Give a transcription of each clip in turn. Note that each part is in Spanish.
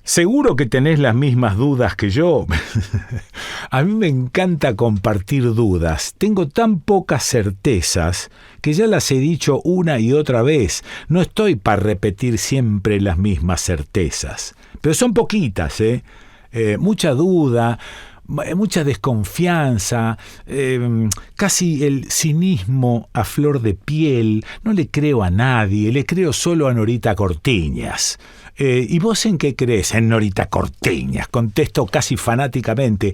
Seguro que tenés las mismas dudas que yo. A mí me encanta compartir dudas. Tengo tan pocas certezas que ya las he dicho una y otra vez. No estoy para repetir siempre las mismas certezas. Pero son poquitas, ¿eh? Mucha duda, mucha desconfianza, casi el cinismo a flor de piel. No le creo a nadie, le creo solo a Norita Cortiñas. ¿Y vos en qué crees? En Norita Cortiñas, contesto casi fanáticamente.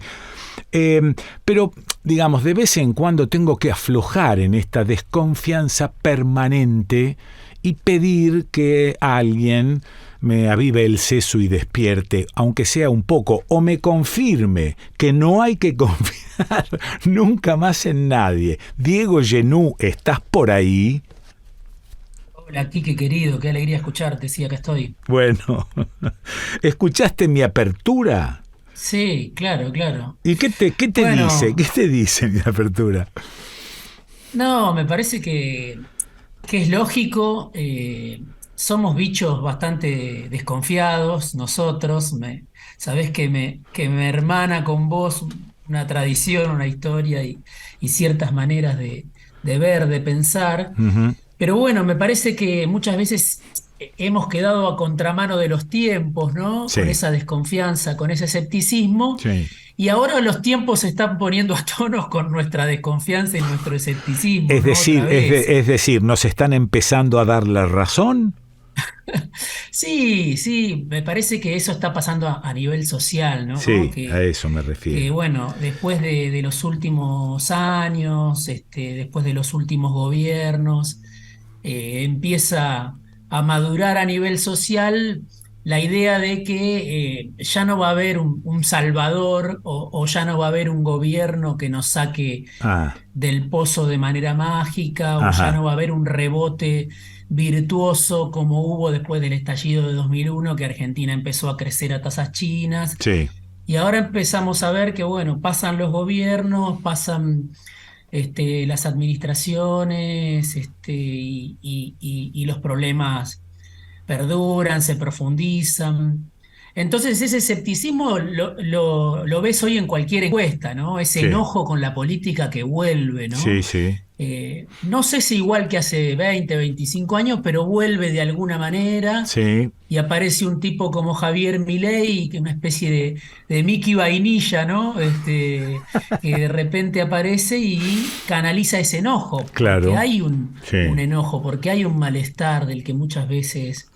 Pero, digamos, de vez en cuando tengo que aflojar en esta desconfianza permanente y pedir que alguien me avive el seso y despierte, aunque sea un poco, o me confirme que no hay que confiar nunca más en nadie. Diego Genú, ¿estás por ahí? Hola, Quique querido, qué alegría escucharte, sí, acá estoy. Bueno, ¿escuchaste mi apertura? Sí, claro, claro. ¿Y qué te dice? ¿Qué Bueno, te dice mi apertura? no, me parece que es lógico, somos bichos bastante desconfiados nosotros, sabés que me hermana con vos una tradición, una historia y ciertas maneras de ver, de pensar. Ujú. Pero bueno, me parece que muchas veces hemos quedado a contramano de los tiempos, ¿no? Con Sí, esa desconfianza, con ese escepticismo. sí. Y ahora los tiempos se están poniendo a tonos con nuestra desconfianza y nuestro escepticismo, Es ¿no? Otra decir, vez. es decir, ¿nos están empezando a dar la razón? Sí, sí, me parece que eso está pasando a nivel social, ¿no? Sí, a eso me Que refiero. bueno, después de los últimos años, después de los últimos gobiernos, empieza a madurar a nivel social la idea de que ya no va a haber un salvador o ya no va a haber un gobierno que nos saque Ah, del pozo de manera mágica o ya ajá, no va a haber un rebote virtuoso como hubo después del estallido de 2001, que Argentina empezó a crecer a tasas chinas. sí. Y ahora empezamos a ver que, bueno, pasan los gobiernos, pasan las administraciones, y los problemas perduran, se profundizan. Entonces ese escepticismo lo ves hoy en cualquier encuesta, ¿no? Ese Sí, enojo con la política que vuelve, sí, ¿no? sí, No sé si igual que hace 20, 25 años, pero vuelve de alguna manera sí, y aparece un tipo como Javier Milei, que es una especie de Mickey Vainilla, ¿no? Que de repente aparece y canaliza ese enojo, porque claro, hay un sí, enojo, porque hay un malestar del que muchas veces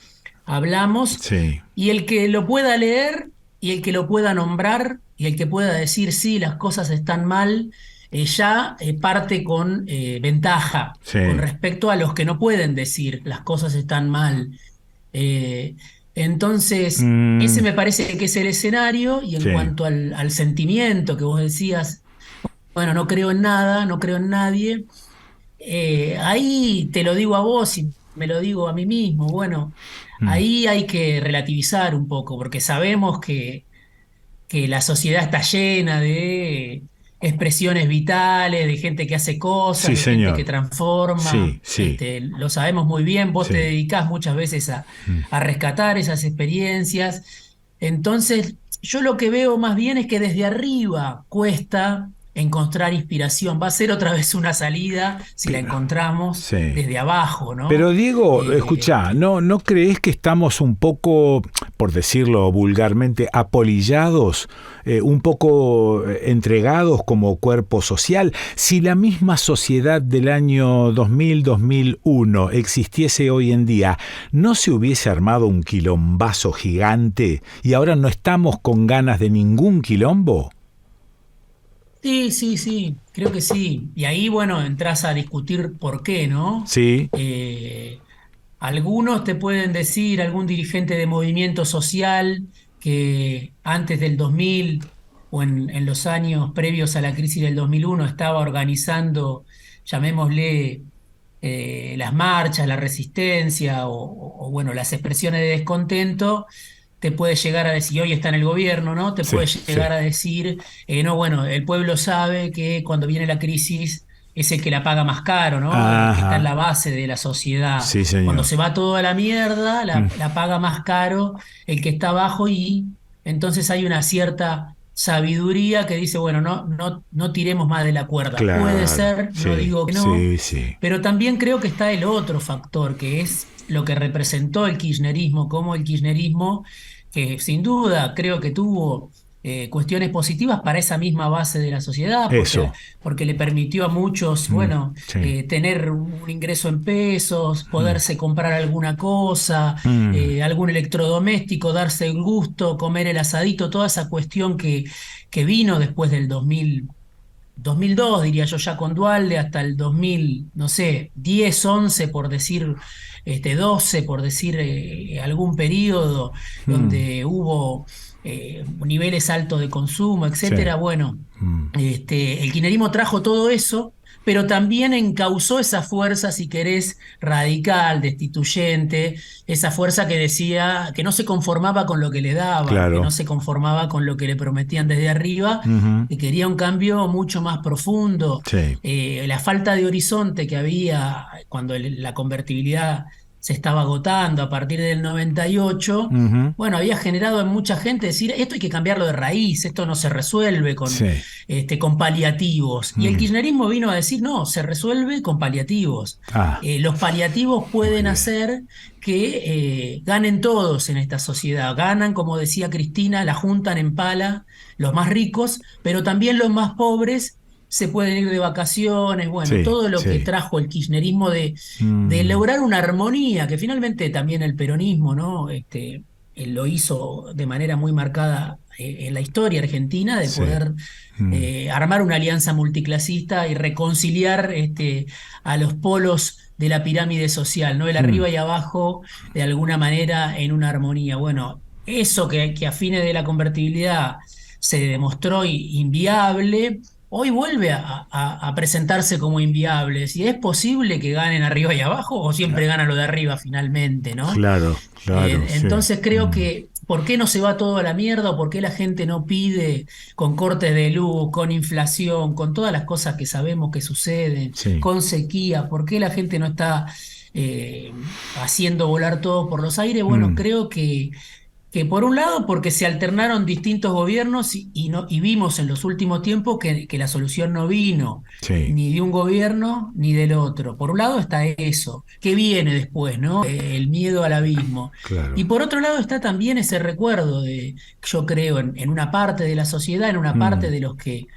hablamos, sí, y el que lo pueda leer y el que lo pueda nombrar y el que pueda decir, sí, las cosas están mal, ya parte con ventaja con sí. respecto a los que no pueden decir las cosas están mal. Eh, entonces, ese Mm, me parece que es el escenario y en sí, cuanto al sentimiento que vos decías, bueno, no creo en nada, no creo en nadie, ahí te lo digo a vos y me lo digo a mí mismo, bueno, mm, ahí hay que relativizar un poco porque sabemos que la sociedad está llena de expresiones vitales, de gente que hace cosas, sí, de gente que señor. transforma. Sí, sí, Lo sabemos muy bien, vos te sí. dedicás muchas veces Mm. a rescatar esas experiencias. Entonces, yo lo que veo más bien es que desde arriba cuesta encontrar inspiración. Va a ser otra vez una salida si la Pero, encontramos sí. desde abajo, ¿no? Pero Diego, Eh, escuchá, ¿no crees que estamos un poco, por decirlo vulgarmente, apolillados, un poco entregados como cuerpo social? Si la misma sociedad del año 2000-2001 existiese hoy en día, ¿no se hubiese armado un quilombazo gigante y ahora no estamos con ganas de ningún quilombo? Sí, sí, sí, creo que sí. Y ahí, bueno, entras a discutir por qué, ¿no? Sí, Eh, Algunos te pueden decir, algún dirigente de movimiento social, que antes del 2000 o en los años previos a la crisis del 2001 estaba organizando, llamémosle, las marchas, la resistencia bueno, las expresiones de descontento, te puede llegar a decir, hoy está en el gobierno, ¿no? Te sí, puede sí, llegar a decir, no, bueno, el pueblo sabe que cuando viene la crisis es el que la paga más caro, ¿no? El que está en Ajá. la base de la sociedad. Sí, Cuando señor. se va todo a la mierda, Mm, la paga más caro el que está abajo y entonces hay una cierta sabiduría que dice, bueno, no tiremos más de la cuerda. Puede claro. ser, no Sí, digo que no, sí, sí. pero también creo que está el otro factor, que es lo que representó el kirchnerismo, como el kirchnerismo, que sin duda creo que tuvo cuestiones positivas para esa misma base de la sociedad, Eso. porque le permitió a muchos, Mm, bueno, sí. tener un ingreso en pesos, Mm, poderse comprar alguna cosa, mm, algún electrodoméstico, darse el gusto, comer el asadito, toda esa cuestión que vino después del 2002 diría yo, ya con Dualde, hasta el 2000 no sé, 10 11 por decir, 12 por decir algún periodo mm, donde hubo niveles altos de consumo, sí. etcétera. Bueno, Mm, el kirchnerismo trajo todo eso, pero también encauzó esa fuerza, si querés, radical, destituyente, esa fuerza que decía que no se conformaba con lo que le daban, que no claro. se conformaba con lo que le prometían desde arriba, Ujú, que quería un cambio mucho más profundo. sí. La falta de horizonte que había cuando la convertibilidad se estaba agotando a partir del 98, Ujú, bueno, había generado en mucha gente decir, esto hay que cambiarlo de raíz, esto no se resuelve sí. con paliativos. Y el Mm, kirchnerismo vino a decir, no, se resuelve con paliativos. ah, Los paliativos muy pueden bien. hacer que ganen todos en esta sociedad. Ganan, como decía Cristina, la juntan en pala los más ricos, pero también los más pobres se pueden ir de vacaciones. Bueno, Sí, todo lo que sí. trajo el kirchnerismo de Mm, lograr una armonía, que finalmente también el peronismo, ¿no? Lo hizo de manera muy marcada en la historia argentina, de sí. poder Mm, armar una alianza multiclasista y reconciliar a los polos de la pirámide social, ¿no? El mm, arriba y abajo, de alguna manera, en una armonía. Bueno, eso que a fines de la convertibilidad se demostró inviable, hoy vuelve a presentarse como inviable. Si es posible que ganen arriba y abajo, o siempre cla- gana lo de arriba finalmente, ¿no? claro, claro, sí. Entonces creo Mm, que, ¿por qué no se va todo a la mierda? ¿O por qué la gente no pide con cortes de luz, con inflación, con todas las cosas que sabemos que suceden, sí. con sequía? ¿Por qué la gente no está eh, haciendo volar todo por los aires? Bueno, Mm, creo que por un lado, porque se alternaron distintos gobiernos y vimos en los últimos tiempos que la solución no vino sí, ni de un gobierno ni del otro. Por un lado está eso, que viene después, ¿no? El miedo al abismo. Y claro. por otro lado está también ese recuerdo de, yo creo, en una parte de la sociedad, en una parte Mm, de los que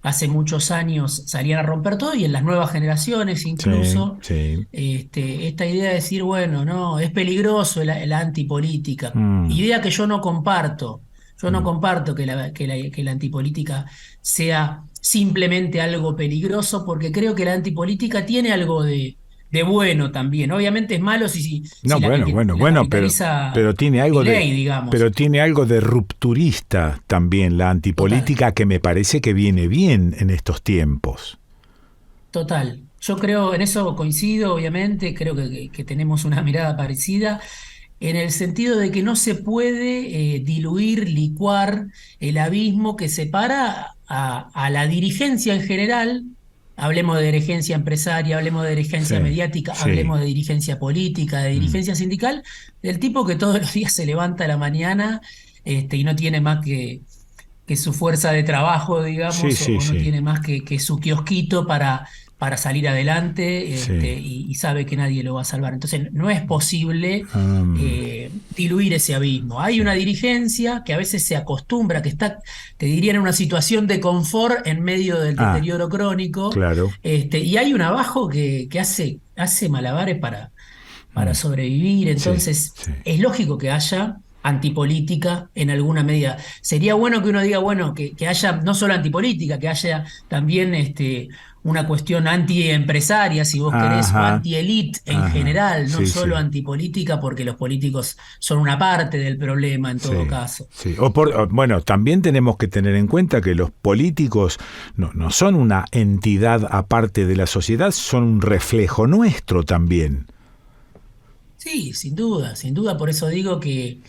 hace muchos años salían a romper todo y en las nuevas generaciones sí, incluso, sí. esta idea de decir, bueno, no, es peligroso la antipolítica, Mm, idea que yo no comparto. Yo no mm, comparto que la antipolítica sea simplemente algo peligroso, porque creo que la antipolítica tiene algo de bueno también. Obviamente es malo si no, bueno, bueno, la bueno, capitaliza pero tiene algo de, Milei, digamos. pero tiene algo de rupturista también la Total. antipolítica que me parece que viene bien en estos tiempos. Total. Yo creo, en eso coincido, obviamente, creo que tenemos una mirada parecida, en el sentido de que no se puede diluir, licuar el abismo que separa a la dirigencia en general, hablemos de dirigencia empresaria, hablemos de dirigencia Sí, mediática, sí. hablemos de dirigencia política, de Mm, dirigencia sindical, del tipo que todos los días se levanta a la mañana y no tiene más que su fuerza de trabajo, sí, digamos, sí, o no sí. tiene más que su kiosquito para salir adelante, Sí. y sabe que nadie lo va a salvar. Entonces, no es posible Mm, diluir ese abismo. Hay sí. una dirigencia que a veces se acostumbra, que está, te diría, en una situación de confort en medio del Ah, deterioro crónico, claro. y hay un abajo que hace malabares para Mm, sobrevivir. sí, Entonces, sí. es lógico que haya antipolítica en alguna medida. Sería bueno que uno diga, bueno, que haya no solo antipolítica, que haya también una cuestión antiempresaria, si vos querés, o Ajá, anti-elite en ajá. general, no Sí, solo sí. antipolítica, porque los políticos son una parte del problema en todo Sí, caso. sí. Bueno, también tenemos que tener en cuenta que los políticos no son una entidad aparte de la sociedad, son un reflejo nuestro también. Sí, sin duda, por eso digo que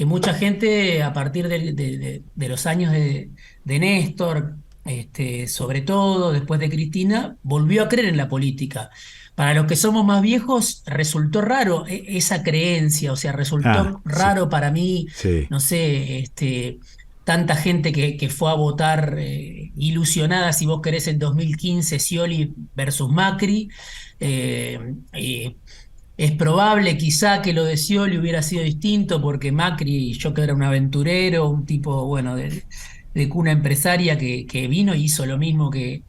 mucha gente a partir de los años de Néstor, sobre todo después de Cristina, volvió a creer en la política. Para los que somos más viejos, resultó raro esa creencia, o sea, Ah, resultó sí, raro para mí, sí, no sé, tanta gente que fue a votar ilusionada, si vos querés, en 2015, Scioli versus Macri. Eh, eh, es probable quizá que lo de Scioli hubiera sido distinto porque Macri, yo que era un aventurero, un tipo, bueno, de cuna empresaria que vino y hizo lo mismo que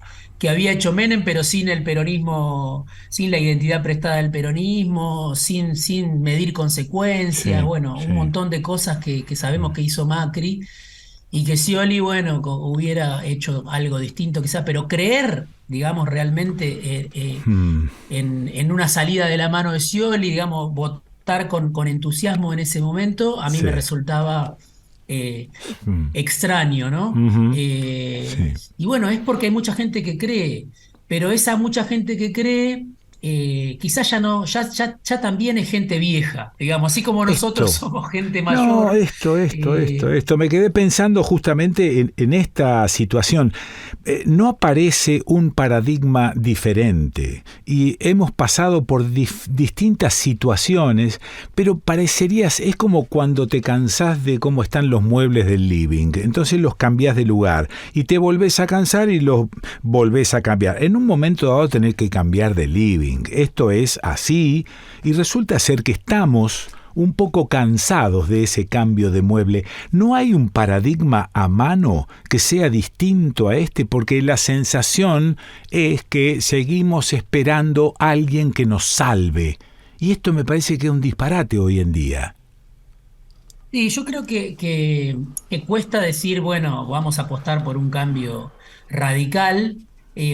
había hecho Menem, pero sin el peronismo, sin la identidad prestada del peronismo, sin medir consecuencias, sí, bueno, un sí. montón de cosas que sabemos que hizo Macri y que Scioli, bueno, hubiera hecho algo distinto quizás, pero creer, digamos, realmente Mm, en una salida de la mano de Scioli, digamos, votar con entusiasmo en ese momento, a mí me sí. resultaba eh, Mm, extraño, ¿no? ujú, sí. Y bueno, es porque hay mucha gente que cree, pero esa mucha gente que cree, quizás ya no, ya también es gente vieja, digamos, así como nosotros Esto. somos gente No, mayor. eh, esto. Me quedé pensando justamente en esta situación. No aparece un paradigma diferente y hemos pasado por distintas situaciones, pero parecerías, es como cuando te cansás de cómo están los muebles del living, entonces los cambiás de lugar y te volvés a cansar y los volvés a cambiar. En un momento dado tenés que cambiar de living. Esto es así y resulta ser que estamos un poco cansados de ese cambio de mueble. ¿No hay un paradigma a mano que sea distinto a este? Porque la sensación es que seguimos esperando a alguien que nos salve. Y esto me parece que es un disparate hoy en día. Sí, yo creo que cuesta decir, bueno, vamos a apostar por un cambio radical,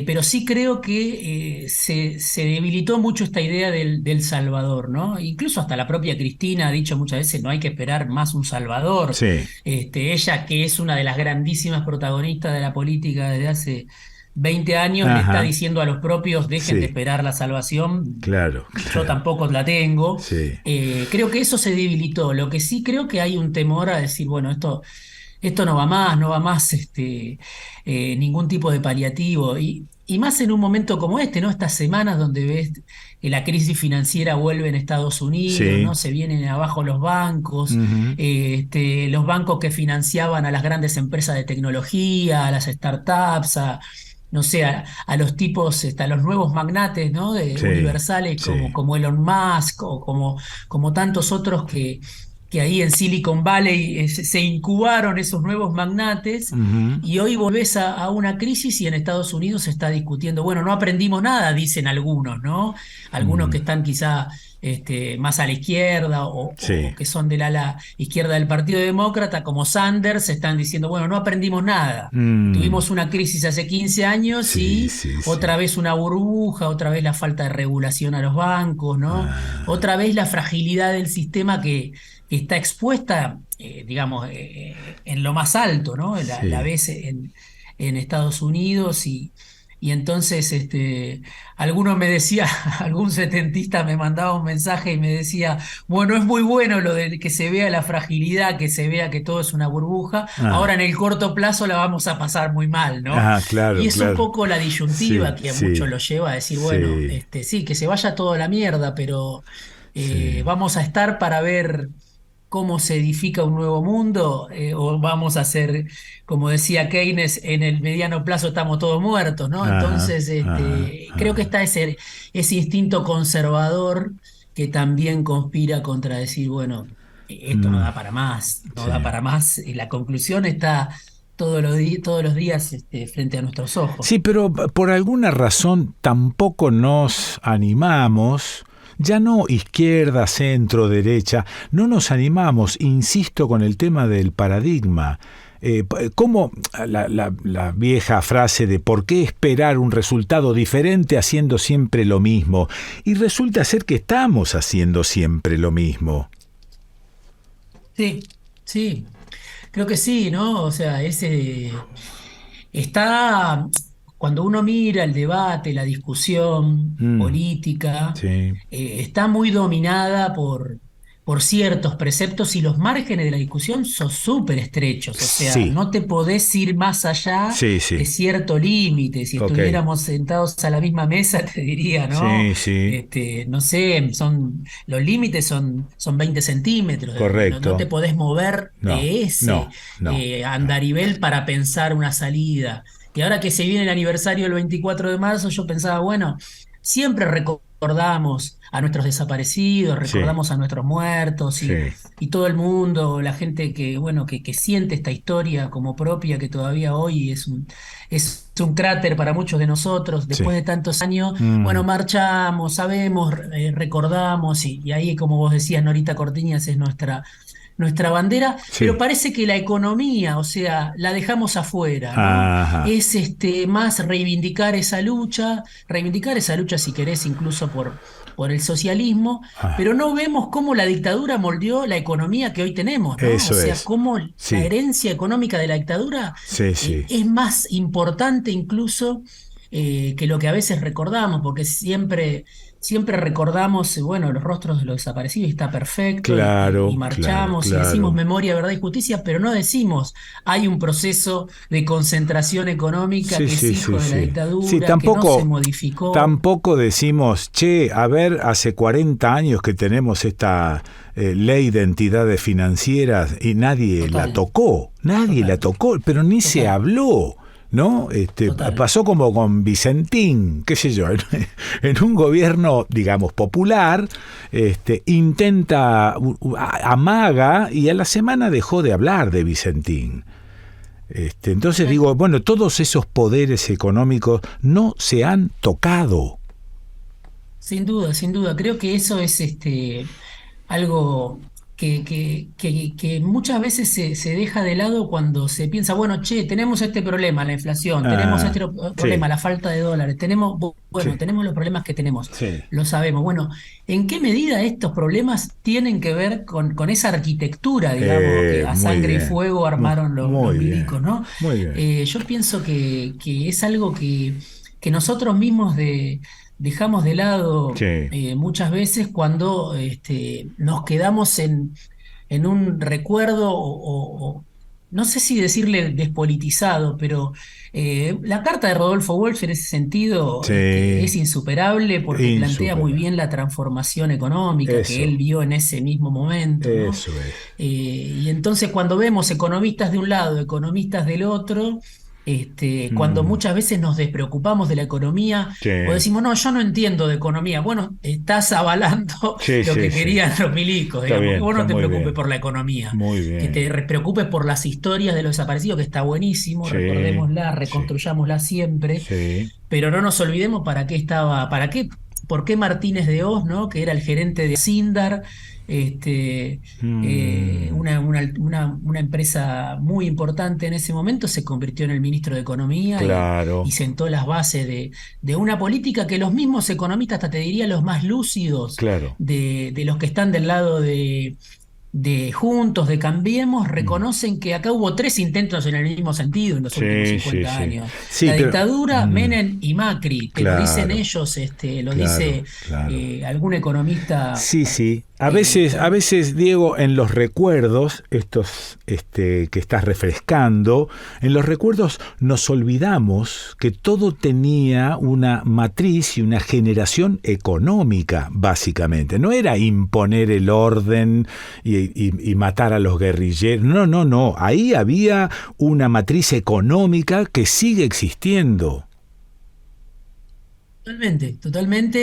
pero sí creo que se debilitó mucho esta idea del Salvador, ¿no? Incluso hasta la propia Cristina ha dicho muchas veces, no hay que esperar más un Salvador. Sí, Ella, que es una de las grandísimas protagonistas de la política desde hace 20 años, le está ajá, diciendo a los propios, dejen de sí, esperar la salvación. claro, Yo claro, tampoco la tengo. sí. Creo que eso se debilitó. Lo que sí creo que hay un temor a decir, bueno, esto no va más, no va más ningún tipo de paliativo. Y más en un momento como este, ¿no? Estas semanas donde ves que la crisis financiera vuelve en Estados Unidos, Sí, ¿no? Se vienen abajo los bancos, ujú, los bancos que financiaban a las grandes empresas de tecnología, a las startups, no sé, a los tipos, a los nuevos magnates, ¿no? De sí, universales como, sí. como Elon Musk o como tantos otros que ahí en Silicon Valley se incubaron esos nuevos magnates Ujú, y hoy volvés a una crisis y en Estados Unidos se está discutiendo, bueno, no aprendimos nada, dicen algunos, ¿no? Algunos que mm, están quizá más a la izquierda sí. o que son del ala izquierda del Partido Demócrata, como Sanders, están diciendo, bueno, no aprendimos nada. Mm, Tuvimos una crisis hace 15 años sí, y sí, otra sí. vez una burbuja, otra vez la falta de regulación a los bancos, ¿no? Ah, Otra vez la fragilidad del sistema que está expuesta, digamos, en lo más alto, ¿no? La sí. ves en Estados Unidos y entonces alguno me decía, algún setentista me mandaba un mensaje y me decía, bueno, es muy bueno lo de que se vea la fragilidad, que se vea que todo es una burbuja, ahora Ah, en el corto plazo la vamos a pasar muy mal, ¿no? Y claro, es un claro. poco la disyuntiva Sí, que a muchos sí, los lleva a decir, bueno, sí, sí, que se vaya todo a la mierda, pero sí. vamos a estar para ver cómo se edifica un nuevo mundo, o vamos a hacer, como decía Keynes, en el mediano plazo estamos todos muertos, ¿no? Ajá, Entonces, ajá, creo que ajá. está ese instinto conservador que también conspira contra decir, bueno, esto no Mm, da para más, no da sí. para más, y la conclusión está todos los días frente a nuestros ojos. Sí, pero por alguna razón tampoco nos animamos, ya no izquierda, centro, derecha, no nos animamos, insisto, con el tema del paradigma. ¿Cómo la vieja frase de por qué esperar un resultado diferente haciendo siempre lo mismo? Y resulta ser que estamos haciendo siempre lo mismo. Sí, sí, creo que sí, ¿no? O sea, está, cuando uno mira el debate, la discusión Mm, política, sí, está muy dominada por ciertos preceptos y los márgenes de la discusión son súper estrechos, o sea, Sí, no te podés ir más allá sí, de sí. cierto límite. Si Ok. estuviéramos sentados a la misma mesa, te diría, ¿no? Sí, sí. No sé, los límites son 20 centímetros, no te Correcto. podés mover No, de ese no, no, no. andarivel para pensar una salida. Y ahora que se viene el aniversario del 24 de marzo, yo pensaba, bueno, siempre recordamos a nuestros desaparecidos, Sí, recordamos a nuestros muertos sí. y todo el mundo, la gente que, bueno, que siente esta historia como propia, que todavía hoy es un cráter para muchos de nosotros, Sí. después de tantos años, bueno, Mm, marchamos, sabemos, recordamos, y ahí, como vos decías, Norita Cortiñas es nuestra bandera, pero sí. parece que la economía, o sea, la dejamos afuera, ¿no? Ajá. Es más reivindicar esa lucha si querés incluso por el socialismo, Ah, pero no vemos cómo la dictadura moldeó la economía que hoy tenemos, ¿no? O eso sea, es. cómo la Sí, herencia económica de la dictadura sí, sí. es más importante incluso que lo que a veces recordamos, porque siempre recordamos, bueno, los rostros de los desaparecidos, y está perfecto, y Claro, claro, marchamos y decimos claro. memoria, verdad y justicia, pero no decimos hay un proceso de concentración económica Sí, que es sí, sí, hijo de la sí. Sí, dictadura, que no se tampoco, modificó. tampoco decimos, che, a ver, hace 40 años que tenemos esta ley de entidades financieras y nadie la Total, tocó, nadie la total, tocó, pero ni se total, habló. ¿No? total. Pasó como con Vicentín, qué sé yo, en un gobierno, digamos, popular, intenta, amaga y a la semana dejó de hablar de Vicentín. Entonces Eh, digo, bueno, todos esos poderes económicos no se han tocado. Sin duda, sin duda. Creo que eso es algo que muchas veces se deja de lado cuando se piensa, bueno, che, tenemos este problema, la inflación, tenemos Ah, este problema, sí, la falta de dólares, bueno, sí, tenemos los problemas que tenemos, sí. lo sabemos. Bueno, ¿en qué medida estos problemas tienen que ver con esa arquitectura, digamos, que a Muy sangre y bien, fuego armaron los muy milicos, bien, ¿no? muy bien. Yo pienso que es algo que nosotros mismos dejamos de lado Sí, muchas veces cuando nos quedamos en un recuerdo no sé si decirle despolitizado, pero la carta de Rodolfo Walsh en ese sentido es sí, insuperable porque plantea muy insuperable. bien la transformación económica que él Eso, vio en ese mismo momento, ¿no? eso es. Y entonces cuando vemos economistas de un lado, economistas del otro, cuando Mm, muchas veces nos despreocupamos de la economía sí, o decimos, no, yo no entiendo de economía, bueno, estás avalando sí, lo sí, que sí. querían los milicos, Está digamos, que bien, vos está no te muy preocupes bien, por la economía, muy que bien. te preocupes por las historias de los desaparecidos, que está buenísimo, Sí, recordémoslas, sí, reconstruyámoslas siempre, sí. pero no nos olvidemos por qué Martínez de Oz, ¿no? Que era el gerente de Sindar, Mm, una empresa muy importante en ese momento, se convirtió en el ministro de Economía y claro, sentó las bases de una política que los mismos economistas, hasta te diría los más lúcidos claro. de los que están del lado de Juntos, de Cambiemos, Mm, reconocen que acá hubo tres intentos en el mismo sentido en los últimos sí, sí, 50 sí. años. Sí, La pero... dictadura, mm, Menem y Macri, que lo dicen claro, ellos, lo claro, dice claro. algún economista. Sí, sí. eh, A con- veces, Diego, en los recuerdos, estos que estás refrescando, en los recuerdos nos olvidamos que todo tenía una matriz y una generación económica, básicamente. No era imponer el orden y matar a los guerrilleros. No, no, no. Ahí había una matriz económica que sigue existiendo. Totalmente, totalmente,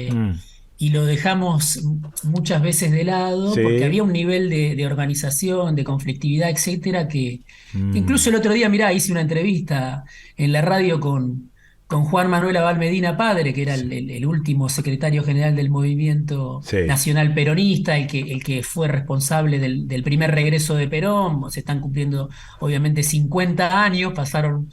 Mm, y lo dejamos muchas veces de lado porque sí. había un nivel de organización, de conflictividad, etcétera, que incluso Mm, el otro día, mirá, hice una entrevista en la radio con Juan Manuel Abal Medina Padre, que era sí. el último secretario general del Movimiento Sí. Nacional Peronista, el que fue responsable del primer regreso de Perón. Se están cumpliendo, obviamente, 50 años, pasaron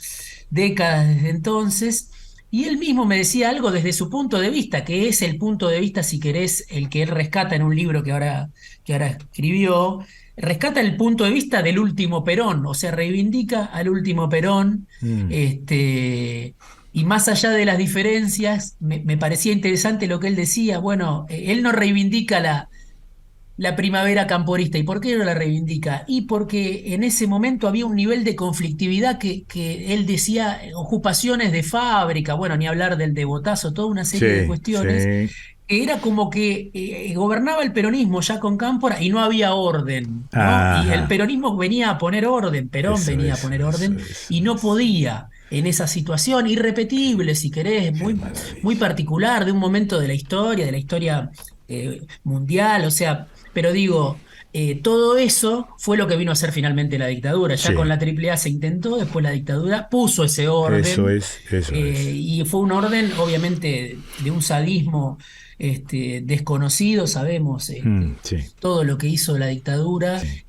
décadas desde entonces. Y él mismo me decía algo desde su punto de vista, que es el punto de vista, si querés, el que él rescata en un libro que ahora escribió, rescata el punto de vista del último Perón, o sea, reivindica al último Perón, Mm, y más allá de las diferencias, me parecía interesante lo que él decía, bueno, él no reivindica la primavera camporista. ¿Y por qué no la reivindica? Y porque en ese momento había un nivel de conflictividad que él decía, ocupaciones de fábrica, bueno, ni hablar del de Botazo, toda una serie de Sí, cuestiones, sí. que era como que gobernaba el peronismo ya con Cámpora y no había orden, ¿no? Y el Ajá. peronismo venía a poner orden, Perón Eso venía a es, poner eso orden es, y no eso es. podía en esa situación irrepetible, si querés, Qué muy maravilla. particular de un momento de la historia mundial, o sea, pero digo, todo eso fue lo que vino a ser finalmente la dictadura. Ya con Sí, la AAA se intentó, después la dictadura puso ese eso orden, es, eso es. y fue un orden, obviamente, de un sadismo desconocido, sabemos Sí, todo lo que hizo la dictadura sí.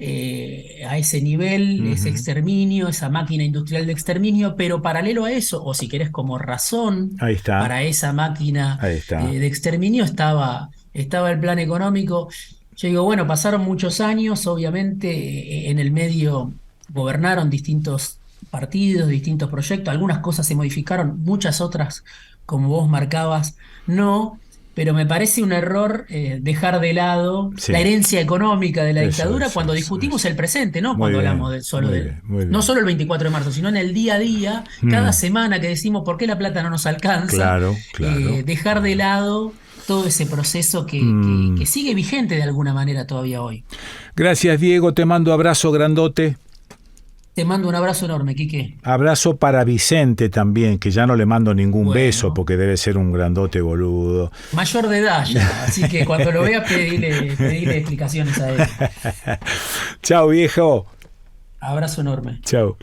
a ese nivel, ese Ujú. exterminio, esa máquina industrial de exterminio, pero paralelo a eso, o si querés como razón Ahí está, para esa máquina ahí está. de exterminio estaba el plan económico. Yo digo, bueno, pasaron muchos años, obviamente, en el medio gobernaron distintos partidos, distintos proyectos, algunas cosas se modificaron, muchas otras, como vos marcabas, no, pero me parece un error dejar de lado la Sí, herencia económica de la eso, dictadura eso, cuando eso, discutimos eso. el presente, no Muy cuando hablamos bien, solo muy del, bien, muy no bien. solo el 24 de marzo, sino en el día a día, cada semana que decimos por qué la plata no nos alcanza, Claro, claro, dejar de claro. lado todo ese proceso que Mm. sigue vigente de alguna manera todavía hoy. Gracias, Diego. Te mando abrazo grandote. Te mando un abrazo enorme, Quique. Abrazo para Vicente también, que ya no le mando ningún beso Bueno, porque debe ser un grandote boludo. mayor de edad ya, así que cuando lo veas pedile explicaciones a él. Chao, viejo. Abrazo enorme. Chao.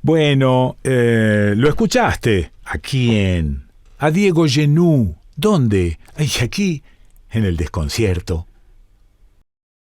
Bueno, lo escuchaste. ¿A quién? A Diego Genú. ¿Dónde? Ay, aquí, en el desconcierto.